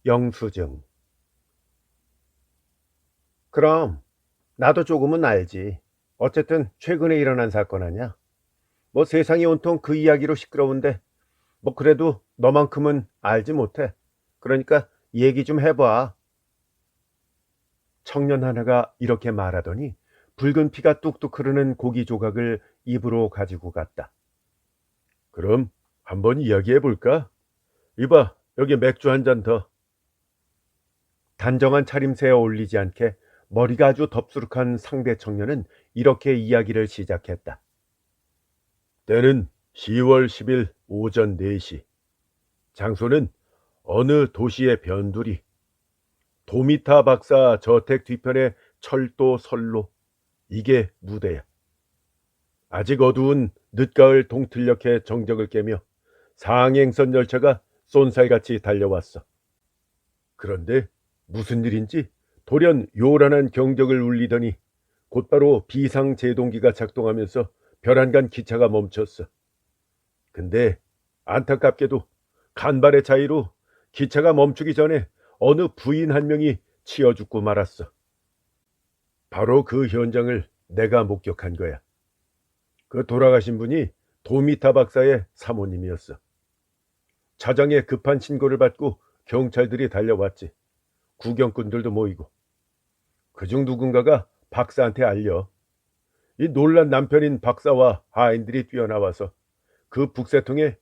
영수증. 그럼 나도 조금은 알지. 어쨌든 최근에 일어난 사건 아니야. 뭐 세상이 온통 그 이야기로 시끄러운데 뭐 그래도 너만큼은 알지 못해. 그러니까 얘기 좀 해봐. 청년 하나가 이렇게 말하더니 붉은 피가 뚝뚝 흐르는 고기 조각을 입으로 가지고 갔다. 그럼 한번 이야기해 볼까? 이봐, 여기 맥주 한 잔 더. 단정한 차림새에 어울리지 않게 머리가 아주 덥수룩한 상대 청년은 이렇게 이야기를 시작했다. 때는 10월 10일 오전 4시. 장소는 어느 도시의 변두리. 도미타 박사 저택 뒤편의 철도 선로. 이게 무대야. 아직 어두운 늦가을 동틀녘의 정적을 깨며 상행선 열차가 쏜살같이 달려왔어. 그런데 무슨 일인지 돌연 요란한 경적을 울리더니 곧바로 비상제동기가 작동하면서 별안간 기차가 멈췄어. 근데 안타깝게도 간발의 차이로 기차가 멈추기 전에 어느 부인 한 명이 치여 죽고 말았어. 바로 그 현장을 내가 목격한 거야. 그 돌아가신 분이 도미타 박사의 사모님이었어. 차장에 급한 신고를 받고 경찰들이 달려왔지. 구경꾼들도 모이고. 그중 누군가가 박사한테 알려. 이 놀란 남편인 박사와 하인들이 뛰어나와서 그 북새통에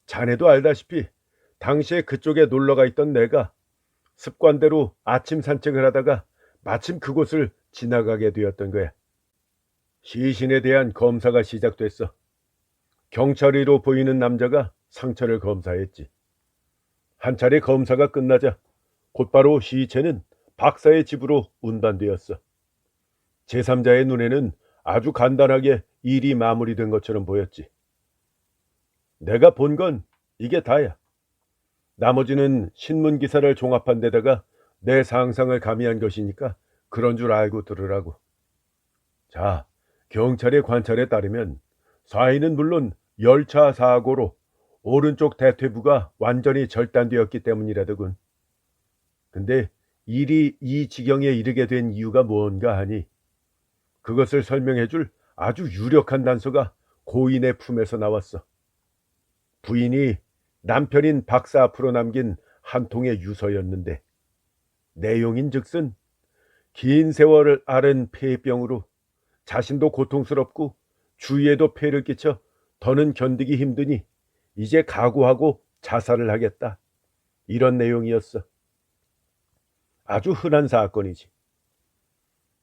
자네도 알다시피 당시에 그쪽에 놀러가 있던 내가 습관대로 아침 산책을 하다가 마침 그곳을 지나가게 되었던 거야. 시신에 대한 검사가 시작됐어. 경찰의로 보이는 남자가 상처를 검사했지. 한 차례 검사가 끝나자 곧바로 시체는 박사의 집으로 운반되었어. 제3자의 눈에는 아주 간단하게 일이 마무리된 것처럼 보였지. 내가 본 건 이게 다야. 나머지는 신문 기사를 종합한 데다가 내 상상을 가미한 것이니까 그런 줄 알고 들으라고. 자, 경찰의 관찰에 따르면 사인은 물론 열차 사고로 오른쪽 대퇴부가 완전히 절단되었기 때문이라더군. 근데 일이 이 지경에 이르게 된 이유가 뭔가 하니 그것을 설명해줄 아주 유력한 단서가 고인의 품에서 나왔어. 부인이 남편인 박사 앞으로 남긴 한 통의 유서였는데 내용인즉슨 긴 세월을 앓은 폐병으로 자신도 고통스럽고 주위에도 폐를 끼쳐 더는 견디기 힘드니 이제 각오하고 자살을 하겠다. 이런 내용이었어. 아주 흔한 사건이지.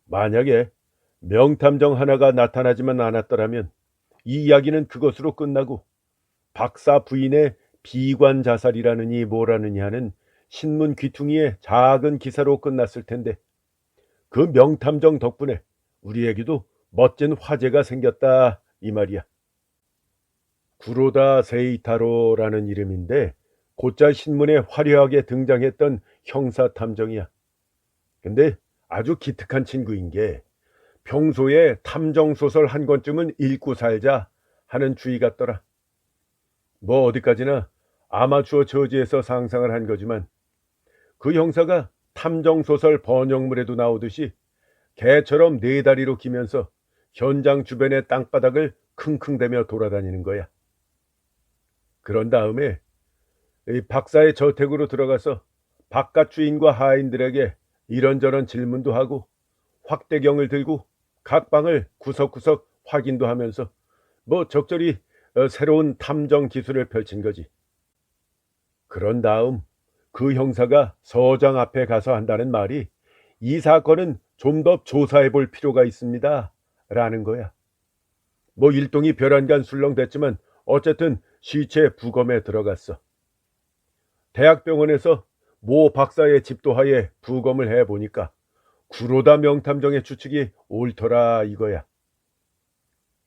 만약에 명탐정 하나가 나타나지만 않았더라면 이 이야기는 그것으로 끝나고 박사 부인의 비관 자살이라느니 뭐라느니 하는 신문 귀퉁이의 작은 기사로 끝났을 텐데 그 명탐정 덕분에 우리에게도 멋진 화제가 생겼다 이 말이야. 구로다 세이타로라는 이름인데 곧잘 신문에 화려하게 등장했던 형사탐정이야. 근데 아주 기특한 친구인 게 평소에 탐정소설 한 권쯤은 읽고 살자 하는 주의 같더라. 뭐 어디까지나 아마추어 처지에서 상상을 한 거지만 그 형사가 탐정소설 번역물에도 나오듯이 개처럼 네 다리로 기면서 현장 주변의 땅바닥을 킁킁대며 돌아다니는 거야. 그런 다음에 이 박사의 저택으로 들어가서 바깥 주인과 하인들에게 이런저런 질문도 하고 확대경을 들고 각 방을 구석구석 확인도 하면서 뭐 적절히 새로운 탐정 기술을 펼친 거지. 그런 다음 그 형사가 서장 앞에 가서 한다는 말이 이 사건은 좀 더 조사해 볼 필요가 있습니다. 라는 거야. 뭐 일동이 별안간 술렁댔지만 어쨌든 시체 부검에 들어갔어. 대학병원에서 모 박사의 집도하에 부검을 해보니까 구로다 명탐정의 추측이 옳더라 이거야.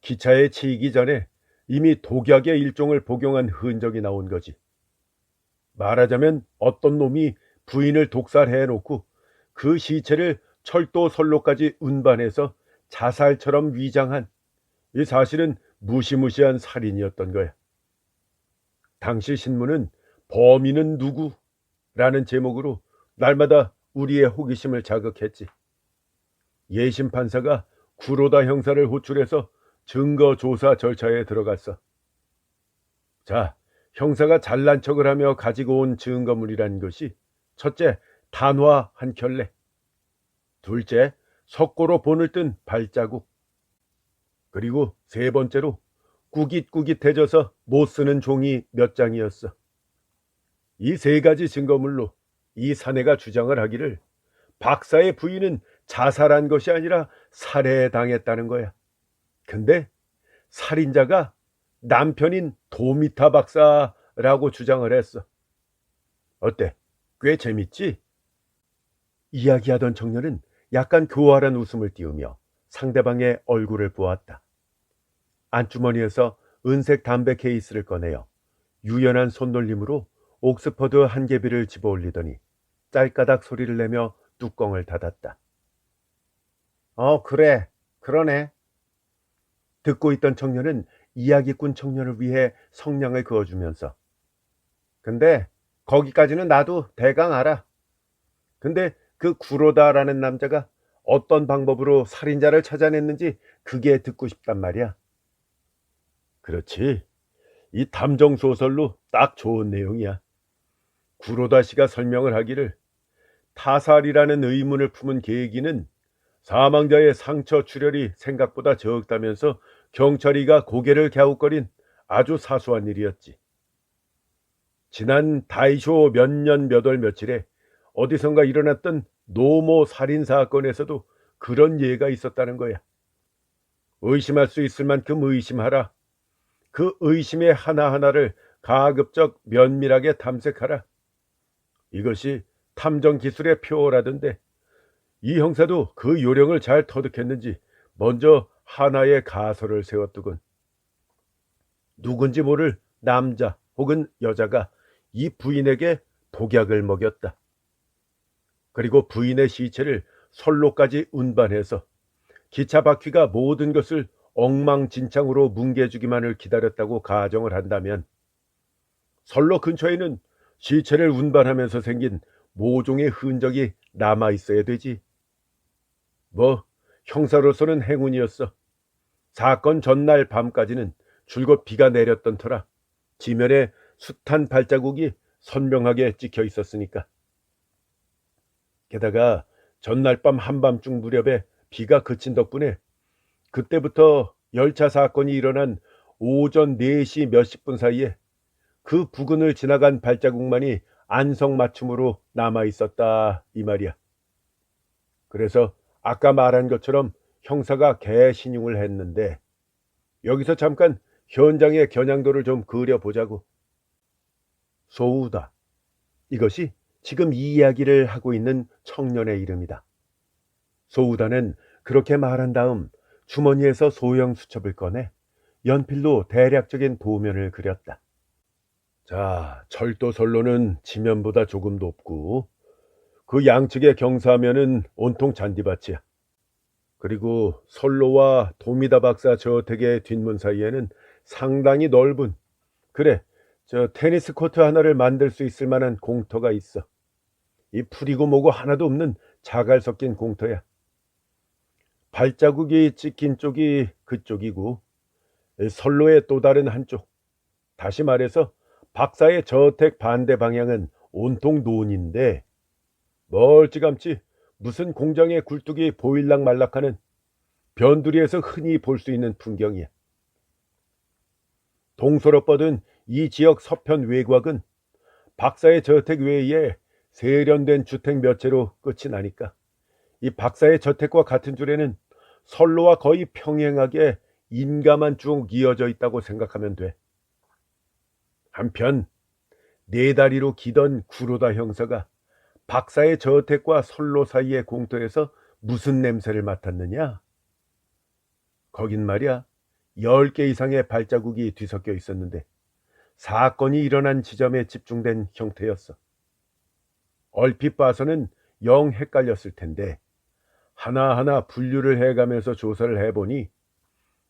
기차에 치이기 전에 이미 독약의 일종을 복용한 흔적이 나온 거지. 말하자면 어떤 놈이 부인을 독살해놓고 그 시체를 철도 선로까지 운반해서 자살처럼 위장한 이 사실은 무시무시한 살인이었던 거야. 당시 신문은 범인은 누구? 라는 제목으로 날마다 우리의 호기심을 자극했지. 예심 판사가 구로다 형사를 호출해서 증거 조사 절차에 들어갔어. 자, 형사가 잘난 척을 하며 가지고 온 증거물이란 것이 첫째, 단화 한 켤레. 둘째, 석고로 본을 뜬 발자국. 그리고 세 번째로 꾸깃꾸깃해져서 못 쓰는 종이 몇 장이었어. 이 세 가지 증거물로 이 사내가 주장을 하기를 박사의 부인은 자살한 것이 아니라 살해당했다는 거야. 근데 살인자가 남편인 도미타 박사라고 주장을 했어. 어때? 꽤 재밌지? 이야기하던 청년은 약간 교활한 웃음을 띄우며 상대방의 얼굴을 보았다. 안주머니에서 은색 담배 케이스를 꺼내어 유연한 손놀림으로 옥스퍼드 한 개비를 집어올리더니 짤까닥 소리를 내며 뚜껑을 닫았다. 그래. 그러네. 듣고 있던 청년은 이야기꾼 청년을 위해 성냥을 그어주면서 근데 거기까지는 나도 대강 알아. 근데 그 구로다라는 남자가 어떤 방법으로 살인자를 찾아냈는지 그게 듣고 싶단 말이야. 그렇지. 이 탐정 소설로 딱 좋은 내용이야. 구로다 씨가 설명을 하기를 타살이라는 의문을 품은 계기는 사망자의 상처 출혈이 생각보다 적다면서 경찰이가 고개를 갸웃거린 아주 사소한 일이었지. 지난 다이쇼 몇 년 몇 월 며칠에 어디선가 일어났던 노모 살인 사건에서도 그런 예가 있었다는 거야. 의심할 수 있을 만큼 의심하라. 그 의심의 하나하나를 가급적 면밀하게 탐색하라. 이것이 탐정 기술의 표어라던데 이 형사도 그 요령을 잘 터득했는지 먼저 하나의 가설을 세웠더군. 누군지 모를 남자 혹은 여자가 이 부인에게 독약을 먹였다. 그리고 부인의 시체를 선로까지 운반해서 기차 바퀴가 모든 것을 엉망진창으로 뭉개주기만을 기다렸다고 가정을 한다면 선로 근처에는 시체를 운반하면서 생긴 모종의 흔적이 남아 있어야 되지. 뭐 형사로서는 행운이었어. 사건 전날 밤까지는 줄곧 비가 내렸던 터라 지면에 숱한 발자국이 선명하게 찍혀 있었으니까. 게다가 전날 밤 한밤중 무렵에 비가 그친 덕분에 그때부터 열차 사건이 일어난 오전 4시 몇십 분 사이에 그 부근을 지나간 발자국만이 안성맞춤으로 남아 있었다 이 말이야. 그래서 아까 말한 것처럼 형사가 개신용을 했는데 여기서 잠깐 현장의 겨냥도를 좀 그려보자고. 소우다. 이것이 지금 이 이야기를 하고 있는 청년의 이름이다. 소우다는 그렇게 말한 다음 주머니에서 소형 수첩을 꺼내 연필로 대략적인 도면을 그렸다. 자, 철도 선로는 지면보다 조금 높고 그 양측의 경사면은 온통 잔디밭이야. 그리고 선로와 도미다 박사 저택의 뒷문 사이에는 상당히 넓은, 그래, 저 테니스 코트 하나를 만들 수 있을 만한 공터가 있어. 이 풀이고 뭐고 하나도 없는 자갈 섞인 공터야. 발자국이 찍힌 쪽이 그쪽이고 선로의 또 다른 한쪽, 다시 말해서 박사의 저택 반대 방향은 온통 논인데 멀찌감치 무슨 공장의 굴뚝이 보일락 말락하는 변두리에서 흔히 볼 수 있는 풍경이야. 동서로 뻗은 이 지역 서편 외곽은 박사의 저택 외에 세련된 주택 몇 채로 끝이 나니까 이 박사의 저택과 같은 줄에는 선로와 거의 평행하게 인가만 쭉 이어져 있다고 생각하면 돼. 한편 네 다리로 기던 구로다 형사가 박사의 저택과 선로 사이의 공터에서 무슨 냄새를 맡았느냐? 거긴 말이야 10개 이상의 발자국이 뒤섞여 있었는데 사건이 일어난 지점에 집중된 형태였어. 얼핏 봐서는 영 헷갈렸을 텐데 하나하나 분류를 해가면서 조사를 해보니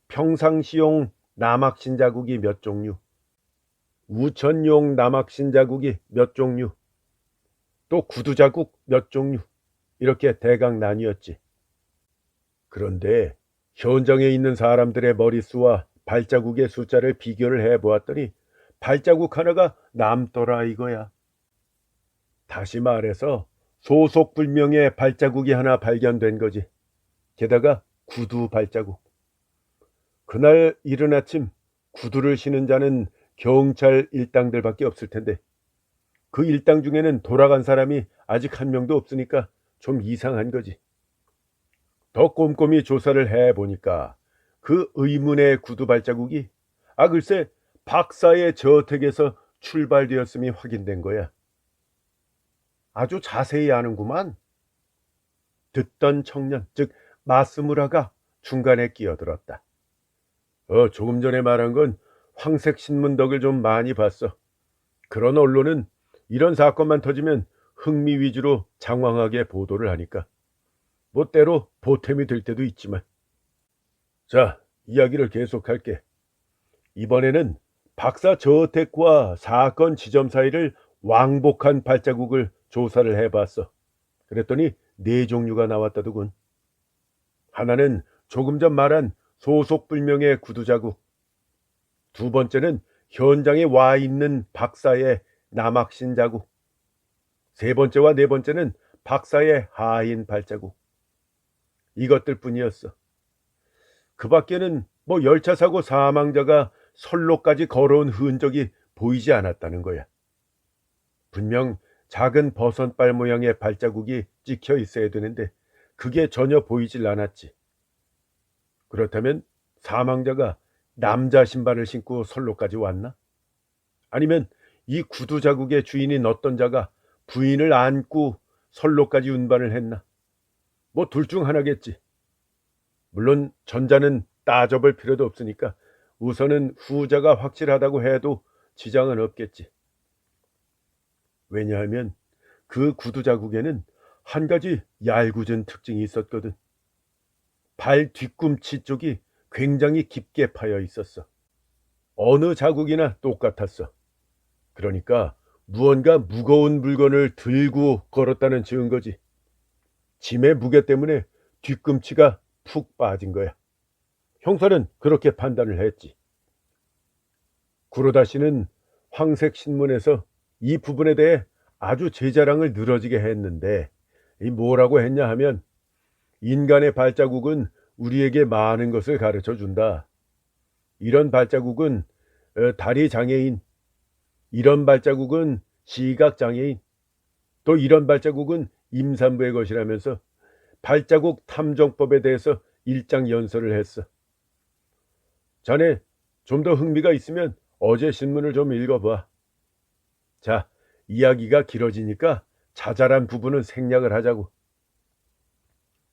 평상시용 남학신 자국이 몇 종류, 우천용 남학신 자국이 몇 종류, 또 구두 자국 몇 종류, 이렇게 대강 나뉘었지. 그런데 현장에 있는 사람들의 머릿수와 발자국의 숫자를 비교를 해보았더니 발자국 하나가 남더라 이거야. 다시 말해서 소속불명의 발자국이 하나 발견된 거지. 게다가 구두 발자국. 그날 이른 아침 구두를 신은 자는 경찰 일당들밖에 없을 텐데 그 일당 중에는 돌아간 사람이 아직 한 명도 없으니까 좀 이상한 거지. 더 꼼꼼히 조사를 해보니까 그 의문의 구두 발자국이 글쎄 박사의 저택에서 출발되었음이 확인된 거야. 아주 자세히 아는구만. 듣던 청년, 즉 마스무라가 중간에 끼어들었다. 조금 전에 말한 건 황색신문덕을 좀 많이 봤어. 그런 언론은 이런 사건만 터지면 흥미 위주로 장황하게 보도를 하니까 뭐 때로 보탬이 될 때도 있지만. 자, 이야기를 계속할게. 이번에는 박사 저택과 사건 지점 사이를 왕복한 발자국을 조사를 해봤어. 그랬더니 4종류가 나왔다더군. 하나는 조금 전 말한 소속불명의 구두 자국, 두 번째는 현장에 와 있는 박사의 남학신 자국, 세 번째와 네 번째는 박사의 하인 발자국. 이것들 뿐이었어. 그 밖에는 뭐 열차 사고 사망자가 선로까지 걸어온 흔적이 보이지 않았다는 거야. 분명 작은 버선발 모양의 발자국이 찍혀 있어야 되는데 그게 전혀 보이질 않았지. 그렇다면 사망자가 남자 신발을 신고 선로까지 왔나? 아니면 이 구두 자국의 주인인 어떤 자가 부인을 안고 선로까지 운반을 했나? 뭐 둘 중 하나겠지. 물론 전자는 따져볼 필요도 없으니까 우선은 후자가 확실하다고 해도 지장은 없겠지. 왜냐하면 그 구두 자국에는 한 가지 얄궂은 특징이 있었거든. 발 뒤꿈치 쪽이 굉장히 깊게 파여 있었어. 어느 자국이나 똑같았어. 그러니까 무언가 무거운 물건을 들고 걸었다는 증거지. 짐의 무게 때문에 뒤꿈치가 푹 빠진 거야. 형사는 그렇게 판단을 했지. 구로다 씨는 황색 신문에서 이 부분에 대해 아주 제 자랑을 늘어지게 했는데 이 뭐라고 했냐 하면 인간의 발자국은 우리에게 많은 것을 가르쳐 준다. 이런 발자국은 다리 장애인, 이런 발자국은 시각 장애인, 또 이런 발자국은 임산부의 것이라면서 발자국 탐정법에 대해서 일장 연설을 했어. 자네 좀 더 흥미가 있으면 어제 신문을 좀 읽어봐. 자, 이야기가 길어지니까 자잘한 부분은 생략을 하자고.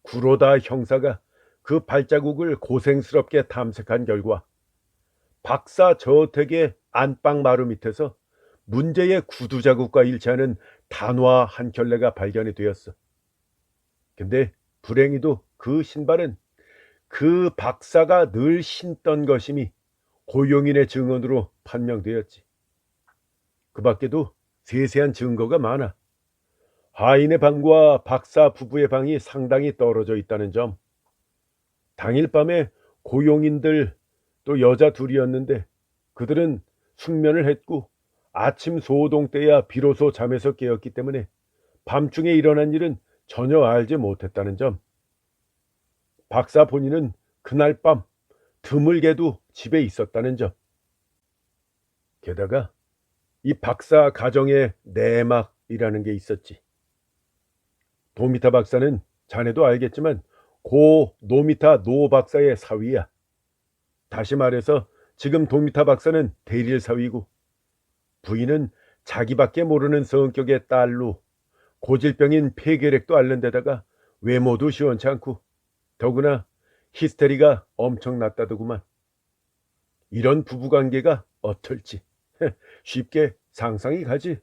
구로다 형사가 그 발자국을 고생스럽게 탐색한 결과 박사 저택의 안방 마루 밑에서 문제의 구두 자국과 일치하는 단화 한 켤레가 발견이 되었어. 근데 불행히도 그 신발은 그 박사가 늘 신던 것임이 고용인의 증언으로 판명되었지. 그 밖에도 세세한 증거가 많아. 하인의 방과 박사 부부의 방이 상당히 떨어져 있다는 점, 당일 밤에 고용인들 또 여자 둘이었는데 그들은 숙면을 했고 아침 소동 때야 비로소 잠에서 깨었기 때문에 밤중에 일어난 일은 전혀 알지 못했다는 점, 박사 본인은 그날 밤 드물게도 집에 있었다는 점, 게다가 이 박사 가정에 내막이라는 게 있었지. 도미타 박사는 자네도 알겠지만 고 노미타 노 박사의 사위야. 다시 말해서 지금 도미타 박사는 대릴 사위고 부인은 자기밖에 모르는 성격의 딸로 고질병인 폐결핵도 앓는 데다가 외모도 시원치 않고 더구나 히스테리가 엄청 났다더구만. 이런 부부관계가 어떨지 쉽게 상상이 가지.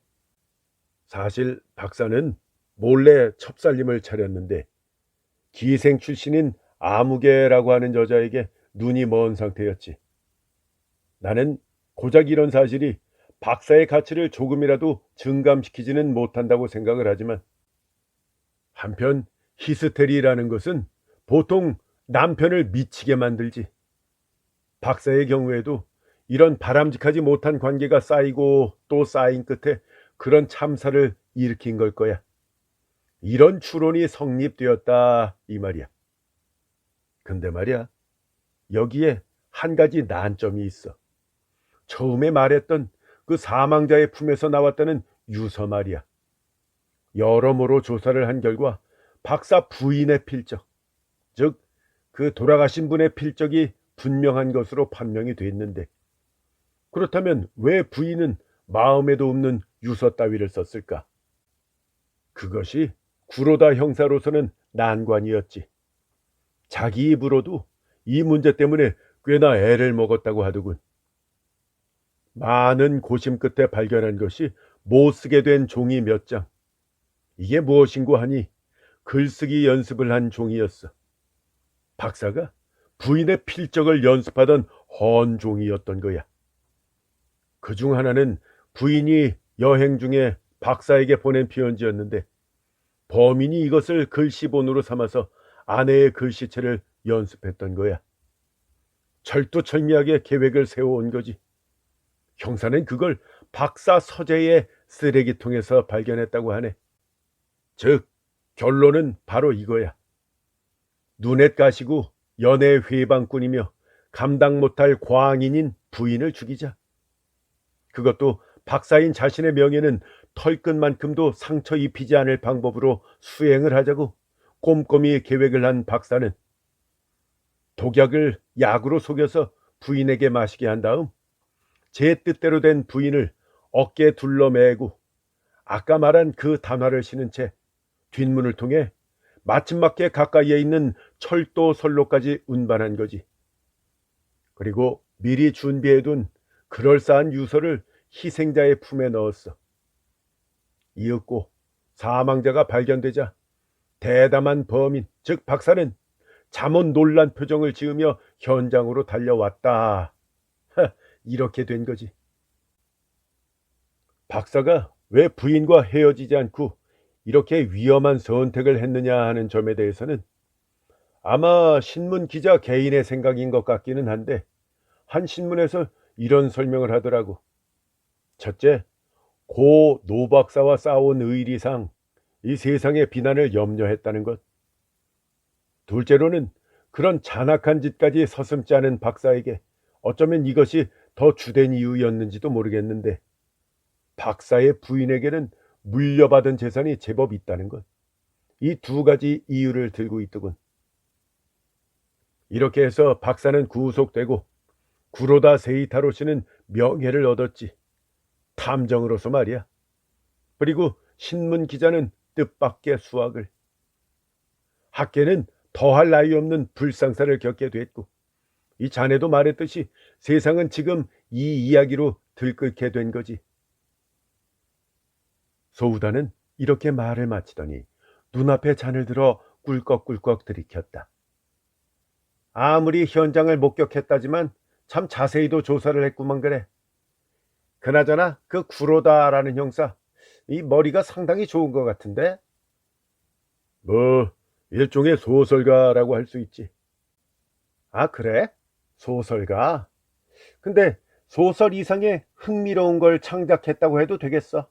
사실 박사는 몰래 첩살림을 차렸는데 기생 출신인 아무개라고 하는 여자에게 눈이 먼 상태였지. 나는 고작 이런 사실이 박사의 가치를 조금이라도 증감시키지는 못한다고 생각을 하지만, 한편 히스테리라는 것은 보통 남편을 미치게 만들지. 박사의 경우에도 이런 바람직하지 못한 관계가 쌓이고 또 쌓인 끝에 그런 참사를 일으킨 걸 거야. 이런 추론이 성립되었다 이 말이야. 근데 말이야, 여기에 한 가지 난점이 있어. 처음에 말했던 그 사망자의 품에서 나왔다는 유서 말이야. 여러모로 조사를 한 결과 박사 부인의 필적, 즉 그 돌아가신 분의 필적이 분명한 것으로 판명이 됐는데, 그렇다면 왜 부인은 마음에도 없는 유서 따위를 썼을까? 그것이 구로다 형사로서는 난관이었지. 자기 입으로도 이 문제 때문에 꽤나 애를 먹었다고 하더군. 많은 고심 끝에 발견한 것이 못 쓰게 된 종이 몇 장. 이게 무엇인고 하니 글쓰기 연습을 한 종이었어. 박사가 부인의 필적을 연습하던 헌 종이었던 거야. 그중 하나는 부인이 여행 중에 박사에게 보낸 편지였는데, 범인이 이것을 글씨본으로 삼아서 아내의 글씨체를 연습했던 거야. 철두철미하게 계획을 세워온 거지. 형사는 그걸 박사 서재의 쓰레기통에서 발견했다고 하네. 즉, 결론은 바로 이거야. 눈엣 가시고 연애 회방꾼이며 감당 못할 과잉인 부인을 죽이자. 그것도 박사인 자신의 명예는 털끝만큼도 상처 입히지 않을 방법으로 수행을 하자고 꼼꼼히 계획을 한 박사는 독약을 약으로 속여서 부인에게 마시게 한 다음 제 뜻대로 된 부인을 어깨에 둘러매고 아까 말한 그 단화를 신은 채 뒷문을 통해 마침막혀 가까이에 있는 철도 선로까지 운반한 거지. 그리고 미리 준비해둔 그럴싸한 유서를 희생자의 품에 넣었어. 이윽고 사망자가 발견되자 대담한 범인, 즉 박사는 잠언 놀란 표정을 지으며 현장으로 달려왔다. 이렇게 된 거지. 박사가 왜 부인과 헤어지지 않고 이렇게 위험한 선택을 했느냐 하는 점에 대해서는 아마 신문 기자 개인의 생각인 것 같기는 한데, 한 신문에서 이런 설명을 하더라고. 첫째, 고 노 박사와 싸운 의리상 이 세상의 비난을 염려했다는 것. 둘째로는 그런 잔악한 짓까지 서슴지 않은 박사에게 어쩌면 이것이 더 주된 이유였는지도 모르겠는데, 박사의 부인에게는 물려받은 재산이 제법 있다는 것. 이 두 가지 이유를 들고 있더군. 이렇게 해서 박사는 구속되고 구로다 세이타로 씨는 명예를 얻었지. 탐정으로서 말이야. 그리고 신문 기자는 뜻밖의 수학을. 학계는 더할 나위 없는 불상사를 겪게 됐고, 이 자네도 말했듯이 세상은 지금 이 이야기로 들끓게 된 거지. 소우다는 이렇게 말을 마치더니 눈앞에 잔을 들어 꿀꺽꿀꺽 들이켰다. 아무리 현장을 목격했다지만 참 자세히도 조사를 했구만 그래. 그나저나 그 구로다라는 형사, 이 머리가 상당히 좋은 것 같은데? 뭐 일종의 소설가라고 할 수 있지. 아 그래? 소설가? 근데 소설 이상의 흥미로운 걸 창작했다고 해도 되겠어?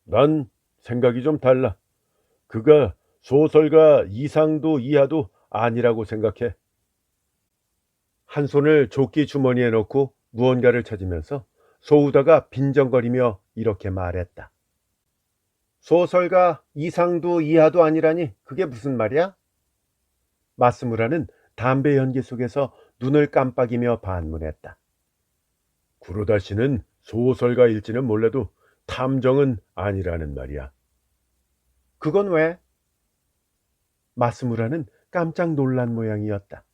난 생각이 좀 달라. 그가 소설가 이상도 이하도 아니라고 생각해. 한 손을 조끼 주머니에 넣고 무언가를 찾으면서 소우다가 빈정거리며 이렇게 말했다. 소설가 이상도 이하도 아니라니 그게 무슨 말이야? 마스무라는 담배 연기 속에서 눈을 깜빡이며 반문했다. 구로다 씨는 소설가일지는 몰라도 탐정은 아니라는 말이야. 그건 왜? 마스무라는 깜짝 놀란 모양이었다.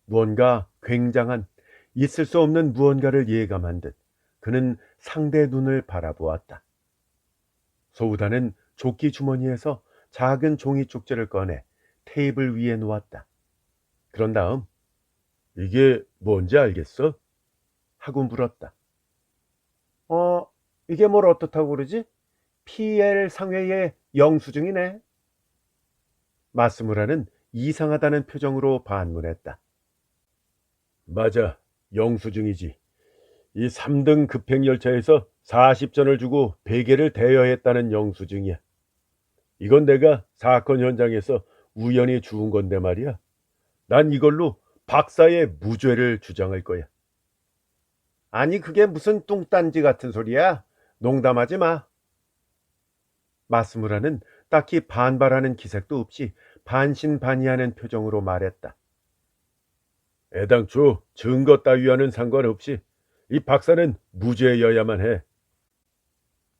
무언가 굉장한, 있을 수 없는 무언가를 예감한 듯 그는 상대 눈을 바라보았다. 소우다는 조끼 주머니에서 작은 종이 쪽지를 꺼내 테이블 위에 놓았다. 그런 다음 이게 뭔지 알겠어? 하고 물었다. 어, 이게 뭘 어떻다고 그러지? PL 상회의 영수증이네. 마스무라는 이상하다는 표정으로 반문했다. 맞아, 영수증이지. 이 3등 급행열차에서 40전을 주고 베개를 대여했다는 영수증이야. 이건 내가 사건 현장에서 우연히 주운 건데 말이야. 난 이걸로 박사의 무죄를 주장할 거야. 아니, 그게 무슨 뚱딴지 같은 소리야? 농담하지 마. 마스무라는 딱히 반발하는 기색도 없이 반신반의하는 표정으로 말했다. 애당초 증거 따위와는 상관없이 이 박사는 무죄여야만 해.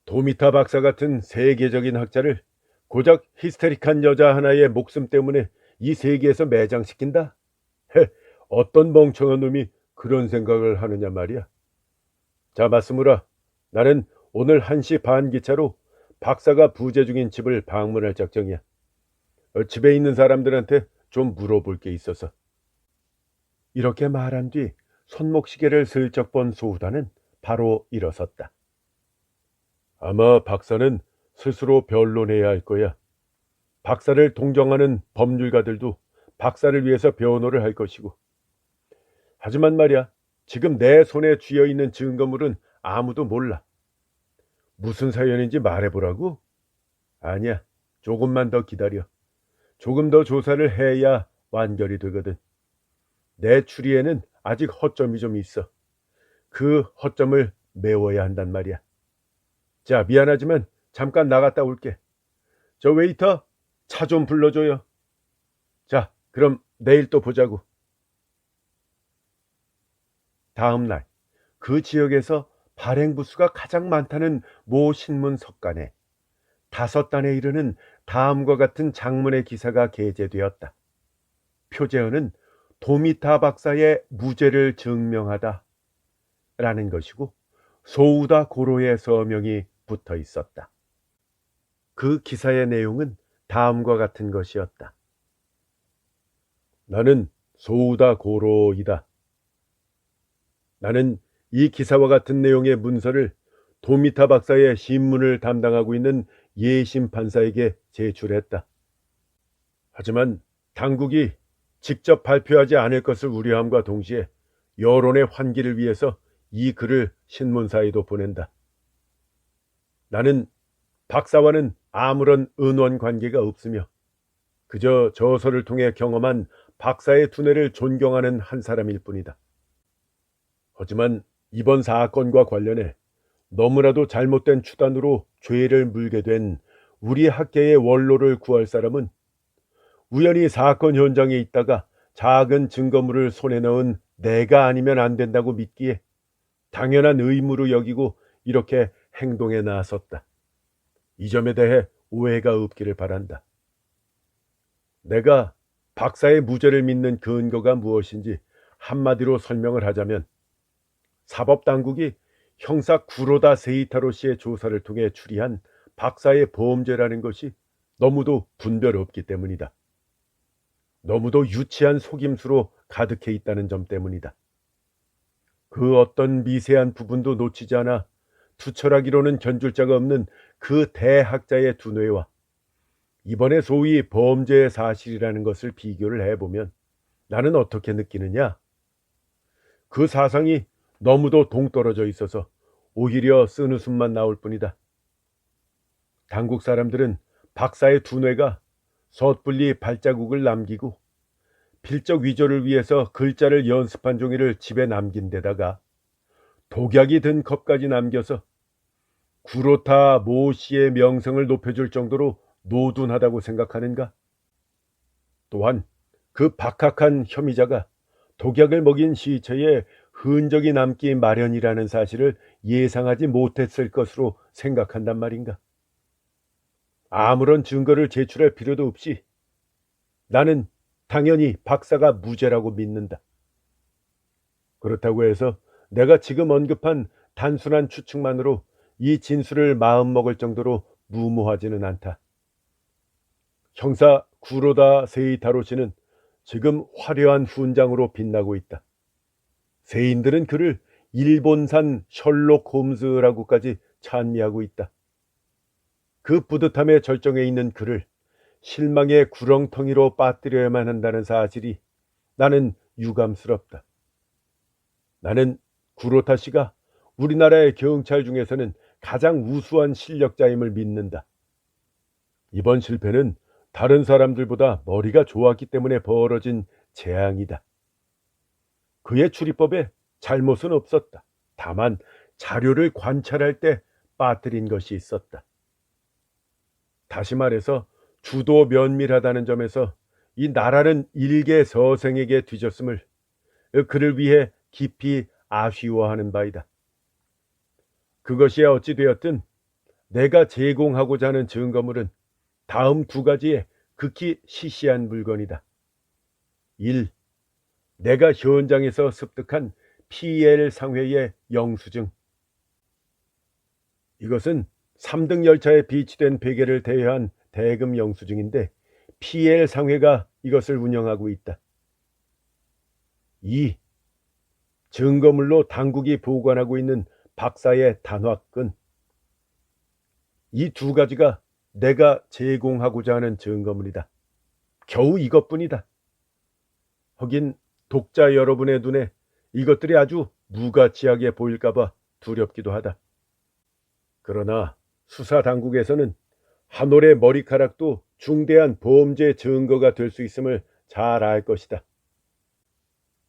도미타 박사 같은 세계적인 학자를 고작 히스테릭한 여자 하나의 목숨 때문에 이 세계에서 매장시킨다? 헤, 어떤 멍청한 놈이 그런 생각을 하느냐 말이야. 자, 마스무라, 나는 오늘 1시 반 기차로 박사가 부재 중인 집을 방문할 작정이야. 집에 있는 사람들한테 좀 물어볼 게 있어서. 이렇게 말한 뒤 손목시계를 슬쩍 본 소우다는 바로 일어섰다. 아마 박사는 스스로 변론해야 할 거야. 박사를 동정하는 법률가들도 박사를 위해서 변호를 할 것이고. 하지만 말이야, 지금 내 손에 쥐어 있는 증거물은 아무도 몰라. 무슨 사연인지 말해보라고? 아니야, 조금만 더 기다려. 조금 더 조사를 해야 완결이 되거든. 내 추리에는 아직 허점이 좀 있어. 그 허점을 메워야 한단 말이야. 자, 미안하지만 잠깐 나갔다 올게. 저 웨이터, 차 좀 불러줘요. 자, 그럼 내일 또 보자고. 다음 날, 그 지역에서 발행 부수가 가장 많다는 모 신문 석간에 5단에 이르는 다음과 같은 장문의 기사가 게재되었다. 표제어는 도미타 박사의 무죄를 증명하다 라는 것이고 소우다 고로의 서명이 붙어 있었다. 그 기사의 내용은 다음과 같은 것이었다. 나는 소우다 고로이다. 나는 이 기사와 같은 내용의 문서를 도미타 박사의 신문을 담당하고 있는 예심 판사에게 제출했다. 하지만 당국이 직접 발표하지 않을 것을 우려함과 동시에 여론의 환기를 위해서 이 글을 신문사에도 보낸다. 나는 박사와는 아무런 은원 관계가 없으며 그저 저서를 통해 경험한 박사의 두뇌를 존경하는 한 사람일 뿐이다. 하지만 이번 사건과 관련해 너무나도 잘못된 추단으로 죄를 물게 된 우리 학계의 원로를 구할 사람은 우연히 사건 현장에 있다가 작은 증거물을 손에 넣은 내가 아니면 안 된다고 믿기에 당연한 의무로 여기고 이렇게 행동에 나섰다. 이 점에 대해 오해가 없기를 바란다. 내가 박사의 무죄를 믿는 근거가 무엇인지 한마디로 설명을 하자면 사법당국이 형사 구로다 세이타로 씨의 조사를 통해 추리한 박사의 범죄라는 것이 너무도 분별 없기 때문이다. 너무도 유치한 속임수로 가득해 있다는 점 때문이다. 그 어떤 미세한 부분도 놓치지 않아 투철하기로는 견줄 자가 없는 그 대학자의 두뇌와 이번에 소위 범죄의 사실이라는 것을 비교를 해보면 나는 어떻게 느끼느냐? 그 사상이 너무도 동떨어져 있어서 오히려 쓴웃음만 나올 뿐이다. 당국 사람들은 박사의 두뇌가 섣불리 발자국을 남기고 필적 위조를 위해서 글자를 연습한 종이를 집에 남긴 데다가 독약이 든 컵까지 남겨서 구로타 모 씨의 명성을 높여줄 정도로 노둔하다고 생각하는가? 또한 그 박학한 혐의자가 독약을 먹인 시체에 흔적이 남기 마련이라는 사실을 예상하지 못했을 것으로 생각한단 말인가? 아무런 증거를 제출할 필요도 없이 나는 당연히 박사가 무죄라고 믿는다. 그렇다고 해서 내가 지금 언급한 단순한 추측만으로 이 진술을 마음먹을 정도로 무모하지는 않다. 형사 구로다 세이타로 씨는 지금 화려한 훈장으로 빛나고 있다. 세인들은 그를 일본산 셜록 홈즈라고까지 찬미하고 있다. 그 뿌듯함의 절정에 있는 그를 실망의 구렁텅이로 빠뜨려야만 한다는 사실이 나는 유감스럽다. 나는 구로타 씨가 우리나라의 경찰 중에서는 가장 우수한 실력자임을 믿는다. 이번 실패는 다른 사람들보다 머리가 좋았기 때문에 벌어진 재앙이다. 그의 출입법에 잘못은 없었다. 다만 자료를 관찰할 때 빠뜨린 것이 있었다. 다시 말해서 주도 면밀하다는 점에서 이 나라는 일개 서생에게 뒤졌음을 그를 위해 깊이 아쉬워하는 바이다. 그것이야 어찌 되었든 내가 제공하고자 하는 증거물은 다음 두 가지의 극히 시시한 물건이다. 1. 내가 현장에서 습득한 PL 상회의 영수증. 이것은 3등 열차에 비치된 베개를 대여한 대금 영수증인데 PL 상회가 이것을 운영하고 있다. 2. 증거물로 당국이 보관하고 있는 박사의 단화끈. 이 두 가지가 내가 제공하고자 하는 증거물이다. 겨우 이것뿐이다. 하긴 독자 여러분의 눈에 이것들이 아주 무가치하게 보일까봐 두렵기도 하다. 그러나 수사 당국에서는 한 올의 머리카락도 중대한 범죄 증거가 될 수 있음을 잘 알 것이다.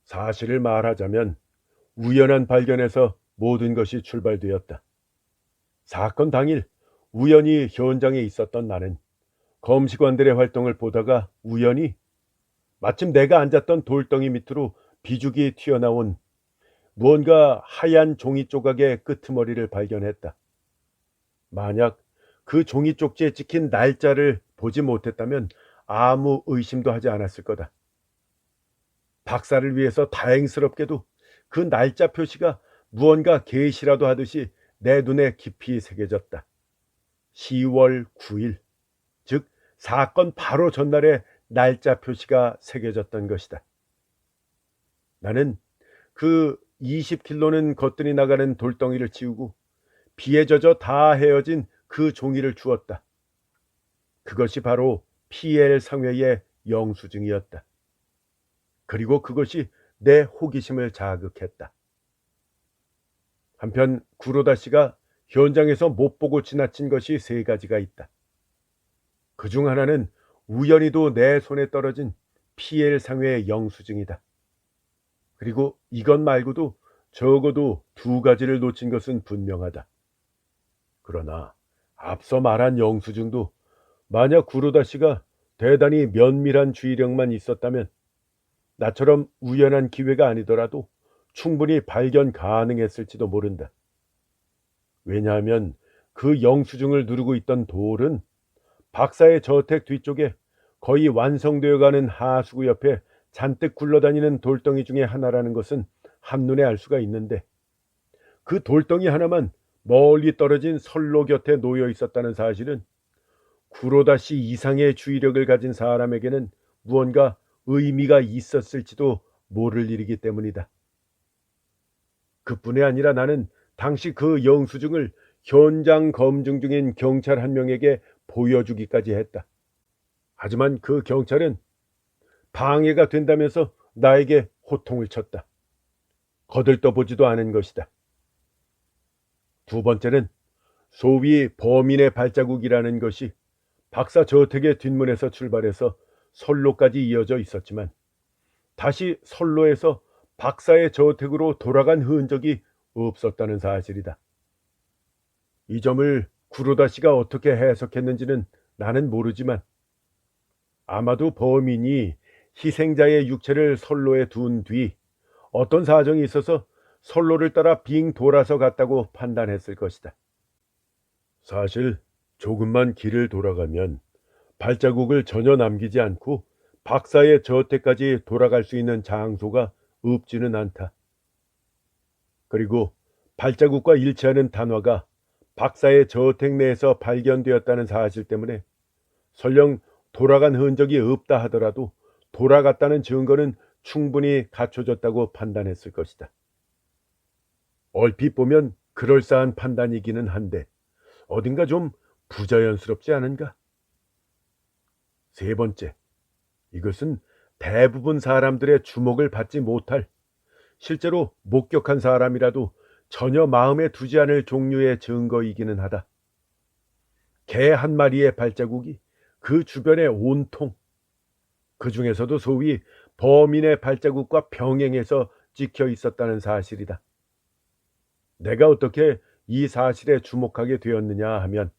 사실을 말하자면 우연한 발견에서 모든 것이 출발되었다. 사건 당일 우연히 현장에 있었던 나는 검시관들의 활동을 보다가 우연히 마침 내가 앉았던 돌덩이 밑으로 비죽이 튀어나온 무언가 하얀 종이 조각의 끄트머리를 발견했다. 만약 그 종이 쪽지에 찍힌 날짜를 보지 못했다면 아무 의심도 하지 않았을 거다. 박사를 위해서 다행스럽게도 그 날짜 표시가 무언가 계시라도 하듯이 내 눈에 깊이 새겨졌다. 10월 9일, 즉 사건 바로 전날에 날짜 표시가 새겨졌던 것이다. 나는 그 20킬로는 거뜬히 나가는 돌덩이를 치우고 비에 젖어 다 헤어진 그 종이를 주었다. 그것이 바로 PL 상회의 영수증이었다. 그리고 그것이 내 호기심을 자극했다. 한편 구로다 씨가 현장에서 못 보고 지나친 것이 세 가지가 있다. 그중 하나는 우연히도 내 손에 떨어진 PL 상회의 영수증이다. 그리고 이것 말고도 적어도 두 가지를 놓친 것은 분명하다. 그러나 앞서 말한 영수증도 만약 구로다 씨가 대단히 면밀한 주의력만 있었다면 나처럼 우연한 기회가 아니더라도 충분히 발견 가능했을지도 모른다. 왜냐하면 그 영수증을 누르고 있던 돌은 박사의 저택 뒤쪽에 거의 완성되어 가는 하수구 옆에 잔뜩 굴러다니는 돌덩이 중에 하나라는 것은 한눈에 알 수가 있는데 그 돌덩이 하나만 멀리 떨어진 선로 곁에 놓여 있었다는 사실은 구로다 씨 이상의 주의력을 가진 사람에게는 무언가 의미가 있었을지도 모를 일이기 때문이다. 그뿐이 아니라 나는 당시 그 영수증을 현장 검증 중인 경찰 한 명에게 보여주기까지 했다. 하지만 그 경찰은 방해가 된다면서 나에게 호통을 쳤다. 거들떠보지도 않은 것이다. 두 번째는 소위 범인의 발자국이라는 것이 박사 저택의 뒷문에서 출발해서 선로까지 이어져 있었지만 다시 선로에서 박사의 저택으로 돌아간 흔적이 없었다는 사실이다. 이 점을 구로다 씨가 어떻게 해석했는지는 나는 모르지만 아마도 범인이 희생자의 육체를 선로에 둔 뒤 어떤 사정이 있어서 선로를 따라 빙 돌아서 갔다고 판단했을 것이다. 사실 조금만 길을 돌아가면 발자국을 전혀 남기지 않고 박사의 저택까지 돌아갈 수 있는 장소가 없지는 않다. 그리고 발자국과 일치하는 단화가 박사의 저택 내에서 발견되었다는 사실 때문에 설령 돌아간 흔적이 없다 하더라도 돌아갔다는 증거는 충분히 갖춰졌다고 판단했을 것이다. 얼핏 보면 그럴싸한 판단이기는 한데 어딘가 좀 부자연스럽지 않은가? 세 번째, 이것은 대부분 사람들의 주목을 받지 못할, 실제로 목격한 사람이라도 전혀 마음에 두지 않을 종류의 증거이기는 하다. 개 한 마리의 발자국이 그 주변에 온통, 그 중에서도 소위 범인의 발자국과 병행해서 찍혀 있었다는 사실이다. 내가 어떻게 이 사실에 주목하게 되었느냐 하면,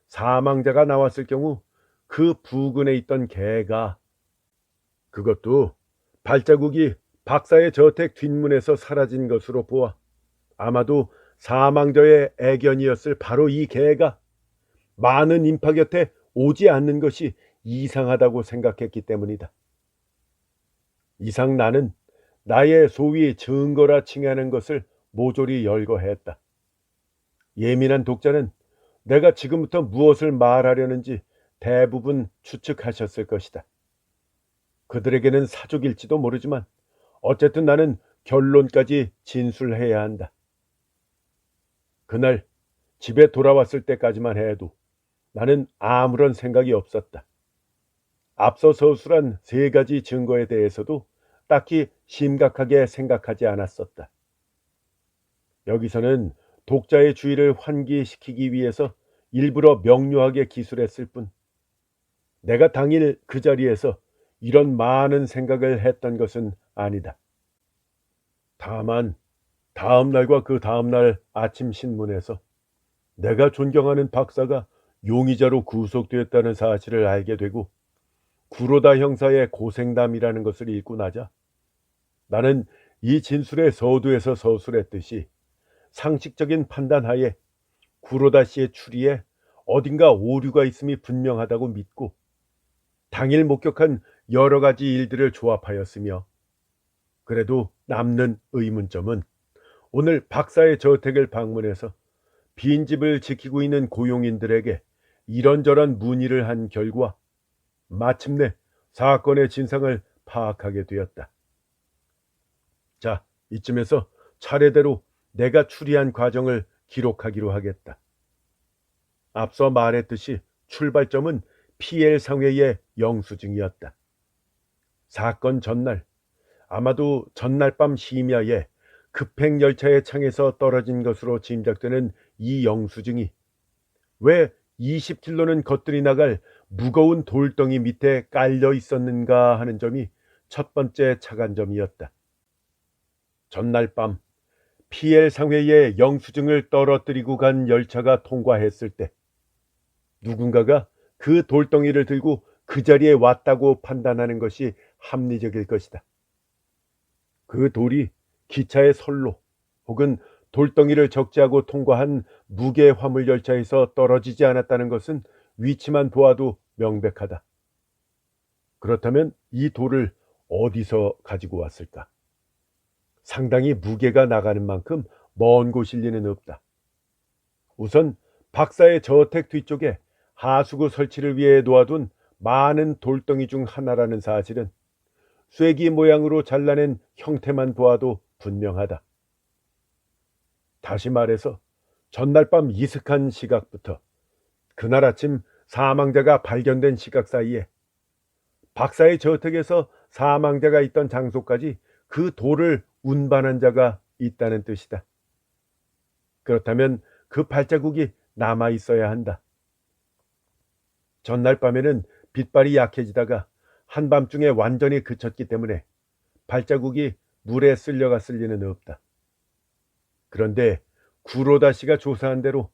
사망자가 나왔을 경우 그 부근에 있던 개가, 그것도 발자국이 박사의 저택 뒷문에서 사라진 것으로 보아 아마도 사망자의 애견이었을 바로 이 개가 많은 인파 곁에 오지 않는 것이 이상하다고 생각했기 때문이다. 이상 나는 나의 소위 증거라 칭하는 것을 모조리 열거했다. 예민한 독자는 내가 지금부터 무엇을 말하려는지 대부분 추측하셨을 것이다. 그들에게는 사족일지도 모르지만 어쨌든 나는 결론까지 진술해야 한다. 그날 집에 돌아왔을 때까지만 해도 나는 아무런 생각이 없었다. 앞서 서술한 세 가지 증거에 대해서도 딱히 심각하게 생각하지 않았었다. 여기서는 독자의 주의를 환기시키기 위해서 일부러 명료하게 기술했을 뿐, 내가 당일 그 자리에서 이런 많은 생각을 했던 것은 아니다. 다만 다음 날과 그 다음 날 아침 신문에서 내가 존경하는 박사가 용의자로 구속되었다는 사실을 알게 되고 구로다 형사의 고생담이라는 것을 읽고 나자 나는 이 진술의 서두에서 서술했듯이 상식적인 판단하에 구로다 씨의 추리에 어딘가 오류가 있음이 분명하다고 믿고 당일 목격한 여러 가지 일들을 조합하였으며, 그래도 남는 의문점은 오늘 박사의 저택을 방문해서 빈집을 지키고 있는 고용인들에게 이런저런 문의를 한 결과 마침내 사건의 진상을 파악하게 되었다. 자, 이쯤에서 차례대로 내가 추리한 과정을 기록하기로 하겠다. 앞서 말했듯이 출발점은 피엘 상회의 영수증이었다. 사건 전날, 아마도 전날 밤 심야에 급행열차의 창에서 떨어진 것으로 짐작되는 이 영수증이 왜 20킬로는 거뜬히 나갈 무거운 돌덩이 밑에 깔려 있었는가 하는 점이 첫 번째 착안점이었다. 전날 밤 피엘 상회의 영수증을 떨어뜨리고 간 열차가 통과했을 때 누군가가 그 돌덩이를 들고 그 자리에 왔다고 판단하는 것이 합리적일 것이다. 그 돌이 기차의 선로 혹은 돌덩이를 적재하고 통과한 무게 화물 열차에서 떨어지지 않았다는 것은 위치만 보아도 명백하다. 그렇다면 이 돌을 어디서 가지고 왔을까? 상당히 무게가 나가는 만큼 먼 곳일 리는 없다. 우선 박사의 저택 뒤쪽에 하수구 설치를 위해 놓아둔 많은 돌덩이 중 하나라는 사실은 쐐기 모양으로 잘라낸 형태만 보아도 분명하다. 다시 말해서 전날 밤 이슥한 시각부터 그날 아침 사망자가 발견된 시각 사이에 박사의 저택에서 사망자가 있던 장소까지 그 돌을 운반한 자가 있다는 뜻이다. 그렇다면 그 발자국이 남아 있어야 한다. 전날 밤에는 빛발이 약해지다가 한밤중에 완전히 그쳤기 때문에 발자국이 물에 쓸려갔을 리는 없다. 그런데 구로다 씨가 조사한 대로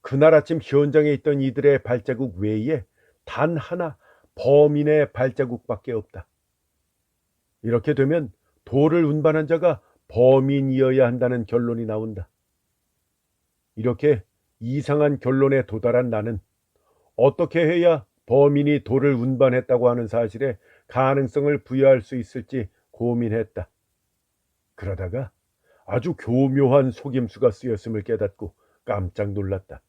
그날 아침 현장에 있던 이들의 발자국 외에 단 하나 범인의 발자국밖에 없다. 이렇게 되면 돌을 운반한 자가 범인이어야 한다는 결론이 나온다. 이렇게 이상한 결론에 도달한 나는 어떻게 해야 범인이 돌을 운반했다고 하는 사실에 가능성을 부여할 수 있을지 고민했다. 그러다가 아주 교묘한 속임수가 쓰였음을 깨닫고 깜짝 놀랐다.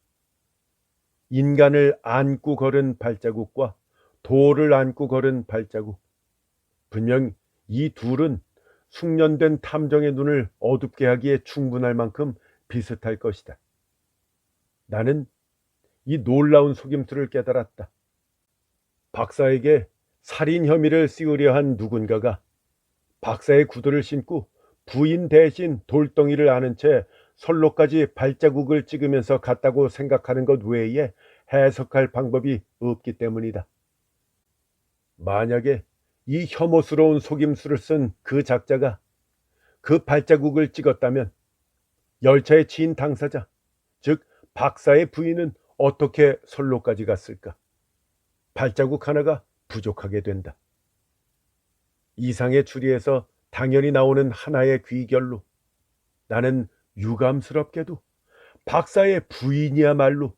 인간을 안고 걸은 발자국과 돌을 안고 걸은 발자국, 분명 이 둘은 숙련된 탐정의 눈을 어둡게 하기에 충분할 만큼 비슷할 것이다. 나는 이 놀라운 속임수를 깨달았다. 박사에게 살인 혐의를 씌우려 한 누군가가 박사의 구두를 신고 부인 대신 돌덩이를 아는 채 선로까지 발자국을 찍으면서 갔다고 생각하는 것 외에 해석할 방법이 없기 때문이다. 만약에 이 혐오스러운 속임수를 쓴 그 작자가 그 발자국을 찍었다면 열차에 치인 당사자, 즉 박사의 부인은 어떻게 선로까지 갔을까? 발자국 하나가 부족하게 된다. 이상의 추리에서 당연히 나오는 하나의 귀결로 나는 유감스럽게도 박사의 부인이야말로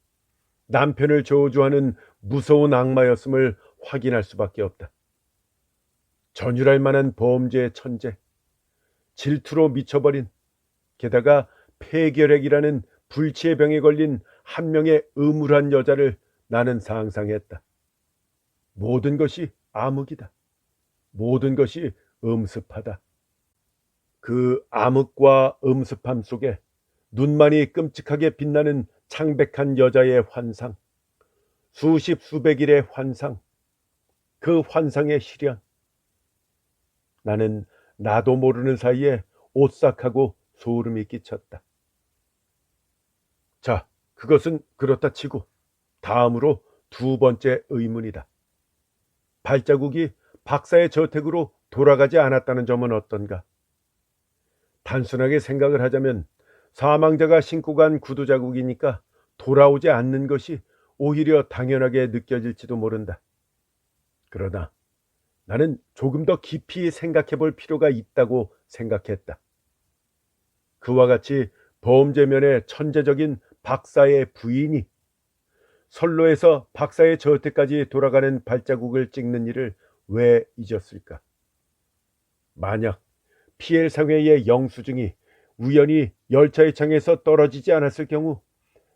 남편을 저주하는 무서운 악마였음을 확인할 수밖에 없다. 전율할 만한 범죄의 천재, 질투로 미쳐버린, 게다가 폐결핵이라는 불치의 병에 걸린 한 명의 음울한 여자를 나는 상상했다. 모든 것이 암흑이다. 모든 것이 음습하다. 그 암흑과 음습함 속에 눈만이 끔찍하게 빛나는 창백한 여자의 환상, 수십 수백일의 환상, 그 환상의 실현. 나는 나도 모르는 사이에 오싹하고 소름이 끼쳤다. 자, 그것은 그렇다 치고 다음으로 두 번째 의문이다. 발자국이 박사의 저택으로 돌아가지 않았다는 점은 어떤가? 단순하게 생각을 하자면 사망자가 신고 간 구두 자국이니까 돌아오지 않는 것이 오히려 당연하게 느껴질지도 모른다. 그러나 나는 조금 더 깊이 생각해 볼 필요가 있다고 생각했다. 그와 같이 범죄면의 천재적인 박사의 부인이 선로에서 박사의 저택까지 돌아가는 발자국을 찍는 일을 왜 잊었을까? 만약 피엘 상회의 영수증이 우연히 열차의 창에서 떨어지지 않았을 경우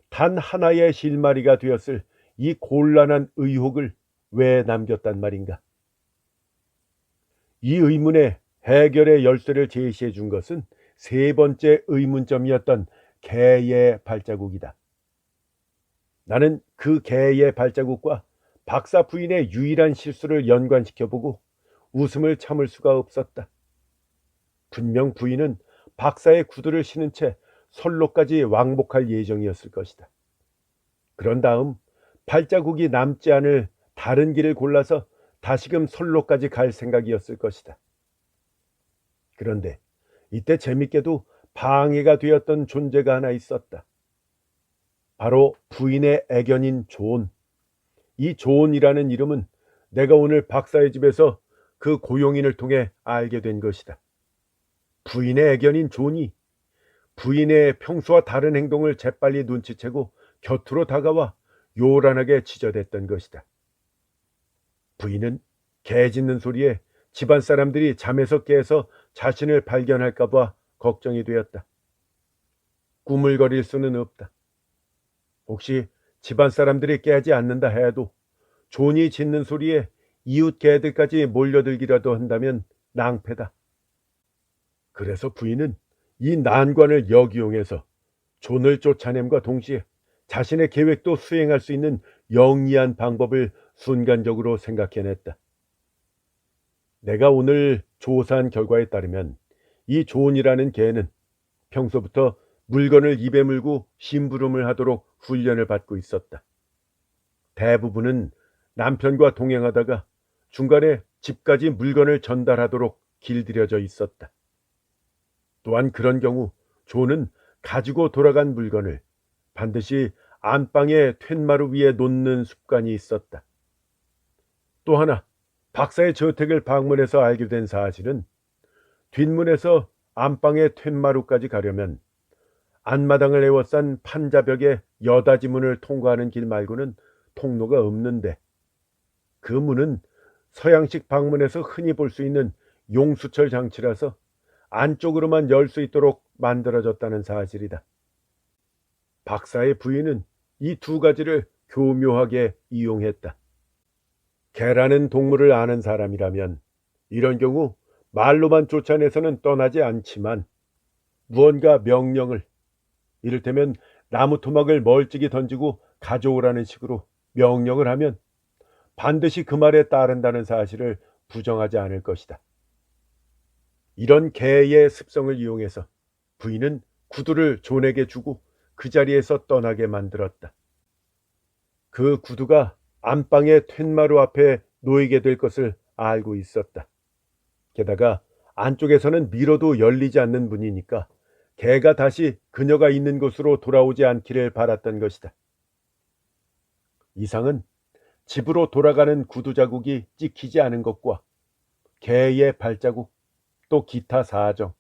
단 하나의 실마리가 되었을 이 곤란한 의혹을 왜 남겼단 말인가? 이 의문의 해결의 열쇠를 제시해 준 것은 세 번째 의문점이었던 개의 발자국이다. 나는 그 개의 발자국과 박사 부인의 유일한 실수를 연관시켜보고 웃음을 참을 수가 없었다. 분명 부인은 박사의 구두를 신은 채 선로까지 왕복할 예정이었을 것이다. 그런 다음 발자국이 남지 않을 다른 길을 골라서 다시금 선로까지 갈 생각이었을 것이다. 그런데 이때 재밌게도 방해가 되었던 존재가 하나 있었다. 바로 부인의 애견인 존. 이 존이라는 이름은 내가 오늘 박사의 집에서 그 고용인을 통해 알게 된 것이다. 부인의 애견인 존이 부인의 평소와 다른 행동을 재빨리 눈치채고 곁으로 다가와 요란하게 지저댔던 것이다. 부인은 개 짖는 소리에 집안 사람들이 잠에서 깨서 자신을 발견할까 봐 걱정이 되었다. 꾸물거릴 수는 없다. 혹시 집안 사람들이 깨지 않는다 해도 존이 짖는 소리에 이웃 개들까지 몰려들기라도 한다면 낭패다. 그래서 부인은 이 난관을 역이용해서 존을 쫓아냄과 동시에 자신의 계획도 수행할 수 있는 영리한 방법을 순간적으로 생각해냈다. 내가 오늘 조사한 결과에 따르면 이 존이라는 개는 평소부터 물건을 입에 물고 심부름을 하도록 훈련을 받고 있었다. 대부분은 남편과 동행하다가 중간에 집까지 물건을 전달하도록 길들여져 있었다. 또한 그런 경우 존은 가지고 돌아간 물건을 반드시 안방의 툇마루 위에 놓는 습관이 있었다. 또 하나, 박사의 저택을 방문해서 알게 된 사실은 뒷문에서 안방의 툇마루까지 가려면 안마당을 에워싼 판자벽의 여닫이 문을 통과하는 길 말고는 통로가 없는데 그 문은 서양식 방문에서 흔히 볼 수 있는 용수철 장치라서 안쪽으로만 열 수 있도록 만들어졌다는 사실이다. 박사의 부인은 이 두 가지를 교묘하게 이용했다. 개라는 동물을 아는 사람이라면 이런 경우 말로만 쫓아내서는 떠나지 않지만 무언가 명령을, 이를테면 나무 토막을 멀찍이 던지고 가져오라는 식으로 명령을 하면 반드시 그 말에 따른다는 사실을 부정하지 않을 것이다. 이런 개의 습성을 이용해서 부인은 구두를 존에게 주고 그 자리에서 떠나게 만들었다. 그 구두가 안방의 툇마루 앞에 놓이게 될 것을 알고 있었다. 게다가 안쪽에서는 밀어도 열리지 않는 문이니까 개가 다시 그녀가 있는 곳으로 돌아오지 않기를 바랐던 것이다. 이상은 집으로 돌아가는 구두 자국이 찍히지 않은 것과 개의 발자국, 또 기타 사정,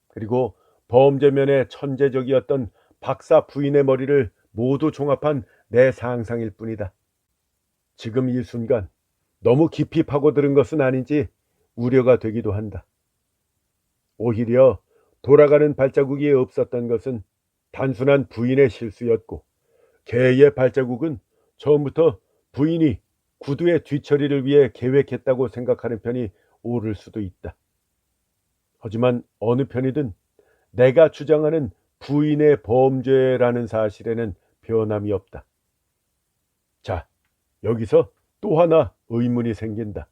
그리고 범죄면에 천재적이었던 박사 부인의 머리를 모두 종합한 내 상상일 뿐이다. 지금 이 순간 너무 깊이 파고들은 것은 아닌지 우려가 되기도 한다. 오히려 돌아가는 발자국이 없었던 것은 단순한 부인의 실수였고, 개의 발자국은 처음부터 부인이 구두의 뒤처리를 위해 계획했다고 생각하는 편이 옳을 수도 있다. 하지만 어느 편이든 내가 주장하는 부인의 범죄라는 사실에는 변함이 없다. 자, 여기서 또 하나 의문이 생긴다.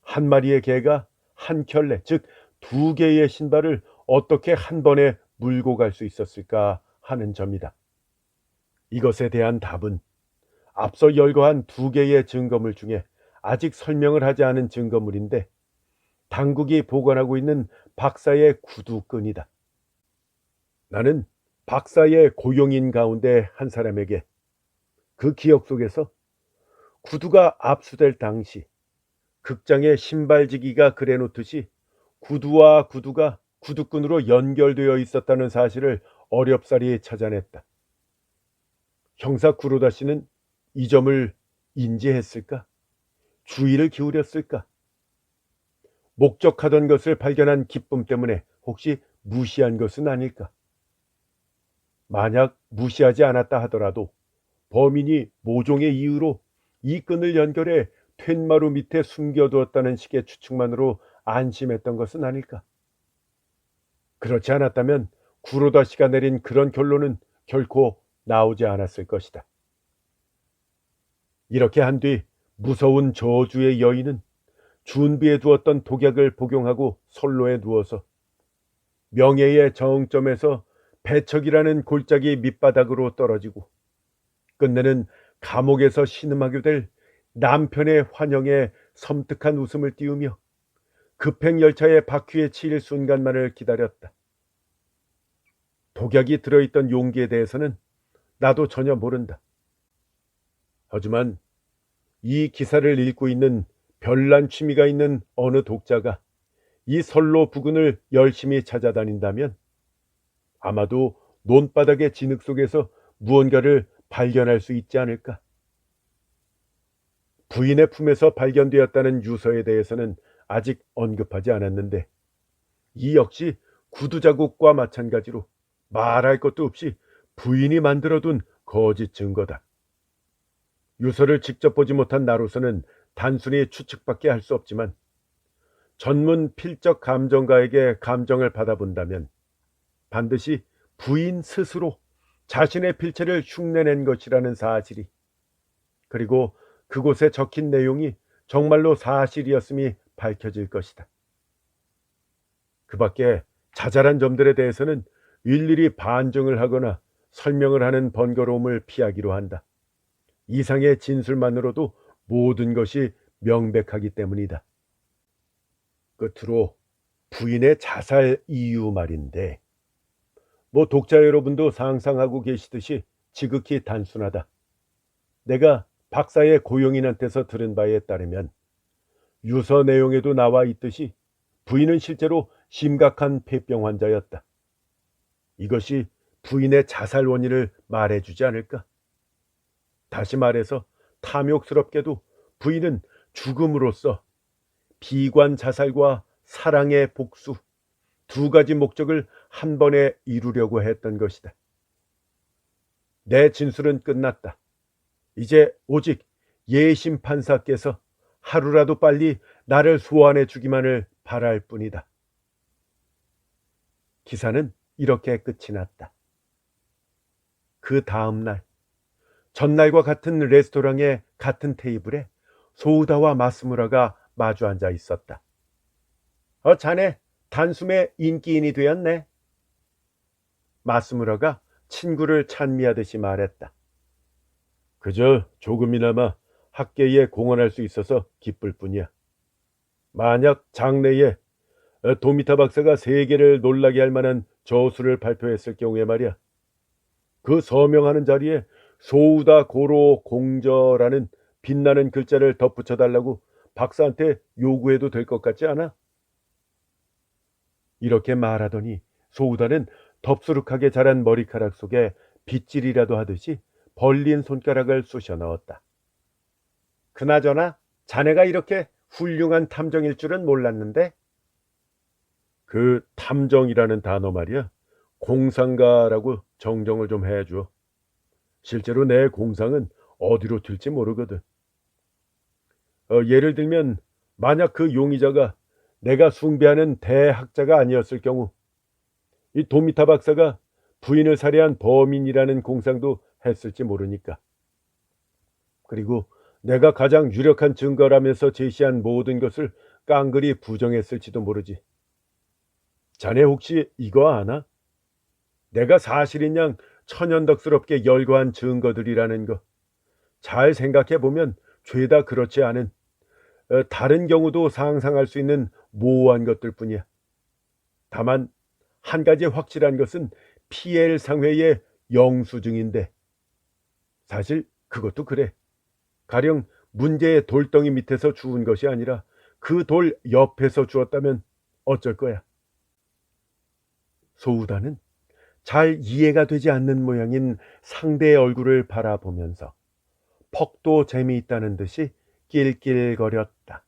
한 마리의 개가 한 켤레, 즉 2개의 신발을 어떻게 한 번에 물고 갈 수 있었을까 하는 점이다. 이것에 대한 답은 앞서 열거한 2개의 증거물 중에 아직 설명을 하지 않은 증거물인데, 당국이 보관하고 있는 박사의 구두끈이다. 나는 박사의 고용인 가운데 한 사람에게 그 기억 속에서 구두가 압수될 당시 극장의 신발지기가 그려놓듯이 구두와 구두가 구두끈으로 연결되어 있었다는 사실을 어렵사리 찾아냈다. 형사 구로다 씨는 이 점을 인지했을까? 주의를 기울였을까? 목적하던 것을 발견한 기쁨 때문에 혹시 무시한 것은 아닐까? 만약 무시하지 않았다 하더라도 범인이 모종의 이유로 이 끈을 연결해 툇마루 밑에 숨겨두었다는 식의 추측만으로 안심했던 것은 아닐까? 그렇지 않았다면 구로다 씨가 내린 그런 결론은 결코 나오지 않았을 것이다. 이렇게 한 뒤 무서운 저주의 여인은 준비해 두었던 독약을 복용하고 선로에 누워서 명예의 정점에서 배척이라는 골짜기 밑바닥으로 떨어지고 끝내는 감옥에서 신음하게 될 남편의 환영에 섬뜩한 웃음을 띄우며 급행열차의 바퀴에 치일 순간만을 기다렸다. 독약이 들어있던 용기에 대해서는 나도 전혀 모른다. 하지만 이 기사를 읽고 있는 별난 취미가 있는 어느 독자가 이 선로 부근을 열심히 찾아다닌다면 아마도 논바닥의 진흙 속에서 무언가를 발견할 수 있지 않을까? 부인의 품에서 발견되었다는 유서에 대해서는 아직 언급하지 않았는데, 이 역시 구두 자국과 마찬가지로 말할 것도 없이 부인이 만들어둔 거짓 증거다. 유서를 직접 보지 못한 나로서는 단순히 추측밖에 할 수 없지만, 전문 필적 감정가에게 감정을 받아본다면 반드시 부인 스스로 자신의 필체를 흉내낸 것이라는 사실이, 그리고 그곳에 적힌 내용이 정말로 사실이었음이 밝혀질 것이다. 그 밖에 자잘한 점들에 대해서는 일일이 반증을 하거나 설명을 하는 번거로움을 피하기로 한다. 이상의 진술만으로도 모든 것이 명백하기 때문이다. 끝으로 부인의 자살 이유 말인데, 독자 여러분도 상상하고 계시듯이 지극히 단순하다. 내가 박사의 고용인한테서 들은 바에 따르면 유서 내용에도 나와 있듯이 부인은 실제로 심각한 폐병 환자였다. 이것이 부인의 자살 원인을 말해주지 않을까? 다시 말해서 탐욕스럽게도 부인은 죽음으로써 비관 자살과 사랑의 복수, 2가지 목적을 한 번에 이루려고 했던 것이다. 내 진술은 끝났다. 이제 오직 예심 판사께서 하루라도 빨리 나를 소환해 주기만을 바랄 뿐이다. 기사는 이렇게 끝이 났다. 그 다음 날, 전날과 같은 레스토랑의 같은 테이블에 소우다와 마스무라가 마주 앉아 있었다. 자네 단숨에 인기인이 되었네. 마스무라가 친구를 찬미하듯이 말했다. 그저 조금이나마 학계에 공헌할 수 있어서 기쁠 뿐이야. 만약 장래에 도미타 박사가 세계를 놀라게 할 만한 저수를 발표했을 경우에 말이야. 그 서명하는 자리에 소우다 고로 공저라는 빛나는 글자를 덧붙여 달라고 박사한테 요구해도 될 것 같지 않아? 이렇게 말하더니 소우다는 덥수룩하게 자란 머리카락 속에 빗질이라도 하듯이 벌린 손가락을 쑤셔 넣었다. 그나저나 자네가 이렇게 훌륭한 탐정일 줄은 몰랐는데. 그 탐정이라는 단어 말이야. 공상가라고 정정을 좀 해줘. 실제로 내 공상은 어디로 튈지 모르거든. 예를 들면 만약 그 용의자가 내가 숭배하는 대학자가 아니었을 경우 이 도미타 박사가 부인을 살해한 범인이라는 공상도 했을지 모르니까. 그리고 내가 가장 유력한 증거라면서 제시한 모든 것을 깡그리 부정했을지도 모르지. 자네 혹시 이거 아나? 내가 사실인 양 천연덕스럽게 열거한 증거들이라는 거. 잘 생각해보면 죄다 그렇지 않은 다른 경우도 상상할 수 있는 모호한 것들 뿐이야. 다만 한 가지 확실한 것은 피엘 상회의 영수증인데 사실 그것도 그래. 가령 문제의 돌덩이 밑에서 주운 것이 아니라 그 돌 옆에서 주었다면 어쩔 거야. 소우다는 잘 이해가 되지 않는 모양인 상대의 얼굴을 바라보면서 퍽도 재미있다는 듯이 낄낄거렸다.